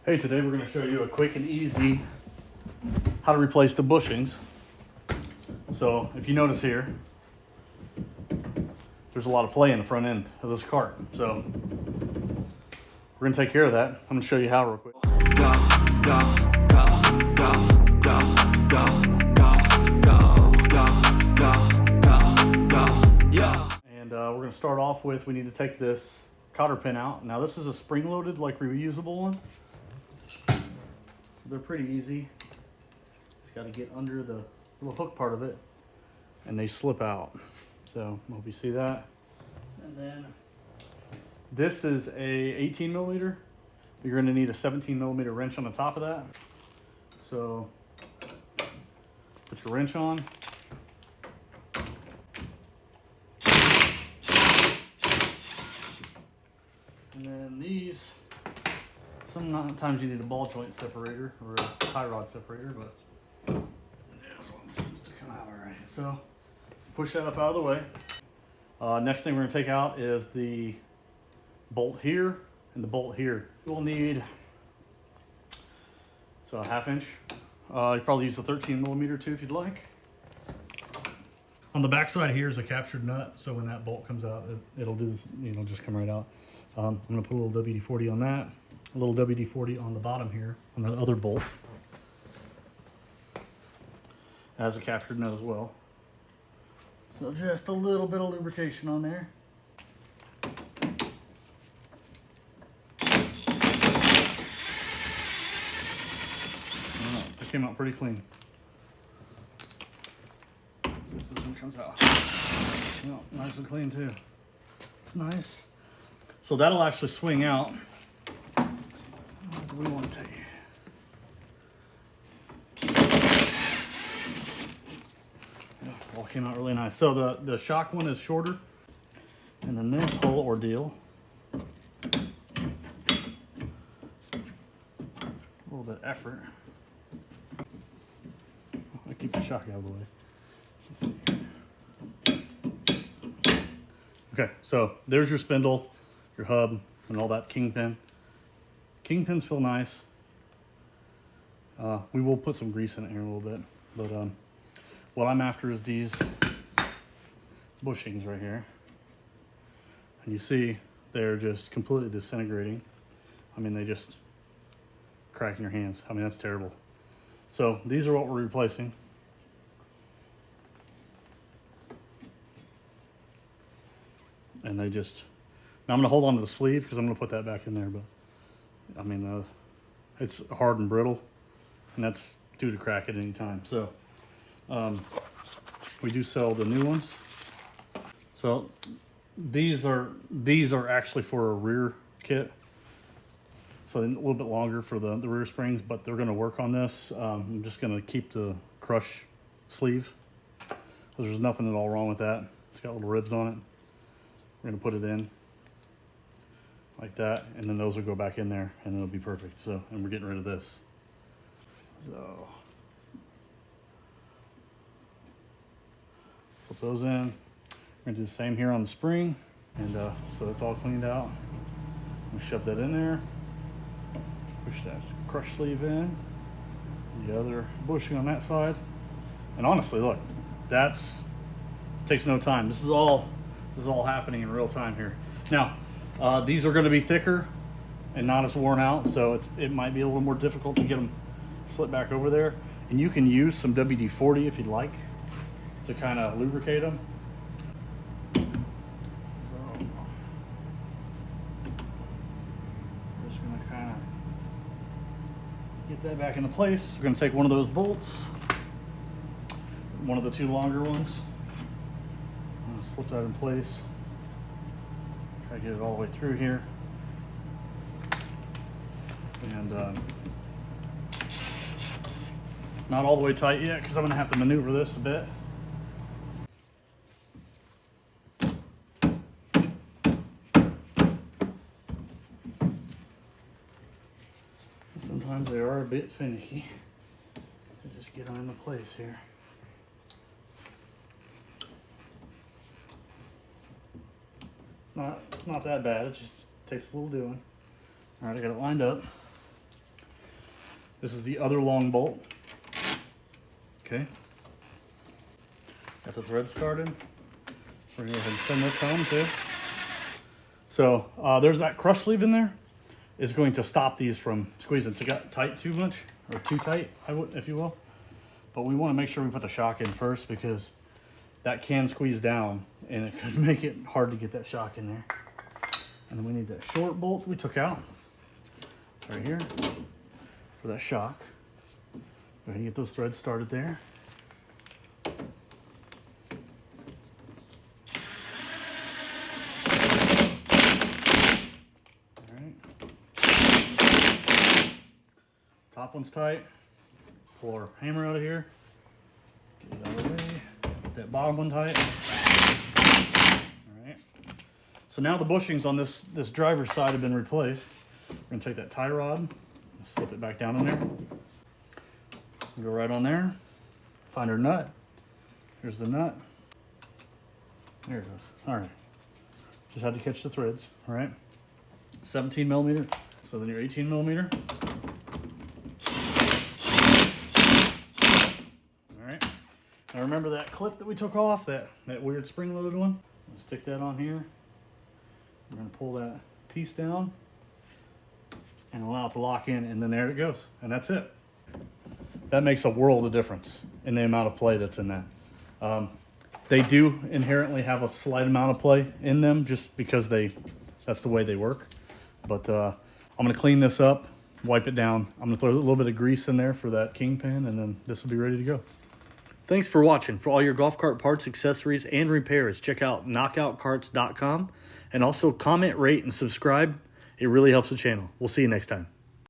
Hey, today we're going to show you a quick and easy how to replace the bushings. So if you notice here, there's a lot of play in the front end of this cart. So we're going to take care of that. I'm going to show you how real quick. Go, go, go, go, go, go, go, go, go, go, go, yeah. And we're going to start off with, we need to take this cotter pin out. Now this is a spring-loaded, like reusable one. They're pretty easy. Just got to get under the little hook part of it and they slip out. So I hope you see that. And then this is a 18 millimeter. You're going to need a 17 millimeter wrench on the top of that. So put your wrench on. And then these, sometimes you need a ball joint separator or a tie rod separator, but this one seems to come out all right. So push that up out of the way. Next thing we're going to take out is the bolt here and the bolt here. You'll need a 1/2 inch. You probably use a 13 millimeter too if you'd like. On the back side here is a captured nut, so when that bolt comes out, it'll do this, just come right out. I'm going to put a little WD-40 on that, a little WD-40 on the bottom here on the other bolt. It has a captured nut as well. So just a little bit of lubrication on there. It came out pretty clean. Since this one comes out. Oh, nice and clean too. It's nice. So that'll actually swing out. What do we want to take? All came out really nice. So the shock one is shorter. And then this whole ordeal, a little bit of effort. I keep the shock out of the way. Let's see. Okay, so there's your spindle, your hub, and all that kingpin. Kingpins feel nice. We will put some grease in it here a little bit, but what I'm after is these bushings right here. And you see they're just completely disintegrating. I mean, they just crack in your hands. I mean, that's terrible. So these are what we're replacing. And they just, now I'm gonna hold on to the sleeve because I'm gonna put that back in there, but I mean, it's hard and brittle and that's due to crack at any time. So we do sell the new ones. So these are actually for a rear kit. So a little bit longer for the rear springs, but they're gonna work on this. I'm just gonna keep the crush sleeve because there's nothing at all wrong with that. It's got little ribs on it. We're gonna put it in like that, and then those will go back in there and it'll be perfect. So, and we're getting rid of this. So slip those in. We're gonna do the same here on the spring. And so that's all cleaned out. We'll shove that in there. Push that crush sleeve in. The other bushing on that side. And honestly, look, takes no time. This is all happening in real time here. Now, these are going to be thicker and not as worn out, so it might be a little more difficult to get them slip back over there. And you can use some WD-40 if you'd like to kind of lubricate them. So, just going to kind of get that back into place. We're going to take one of those bolts, one of the two longer ones. I'm going to slip that in place. Try to get it all the way through here. And not all the way tight yet because I'm going to have to maneuver this a bit. Sometimes they are a bit finicky to just get them into place here. It's not that bad, it just takes a little doing. All right, I got it lined up. This is the other long bolt. Okay. Got the thread started. We're gonna go ahead and send this home too. So there's that crush sleeve in there. Is going to stop these from squeezing tight too much, or too tight, if you will. But we want to make sure we put the shock in first, because that can squeeze down and it could make it hard to get that shock in there. And then we need that short bolt we took out right here for that shock. Go ahead and get those threads started there. Top one's tight. Pull our hammer out of here. Get it out of the way. Get that bottom one tight. All right. So now the bushings on this driver's side have been replaced. We're gonna take that tie rod, and slip it back down in there. Go right on there. Find our nut. Here's the nut. There it goes. All right. Just had to catch the threads. All right. 17 millimeter. So then your 18 millimeter. Now remember that clip that we took off, that weird spring-loaded one? Let's stick that on here. We're gonna pull that piece down and allow it to lock in, and then there it goes. And that's it. That makes a world of difference in the amount of play that's in that. They do inherently have a slight amount of play in them just because that's the way they work. But I'm gonna clean this up, wipe it down. I'm gonna throw a little bit of grease in there for that kingpin, and then this will be ready to go. Thanks for watching. For all your golf cart parts, accessories, and repairs, check out knockoutcarts.com, and also comment, rate, and subscribe. It really helps the channel. We'll see you next time.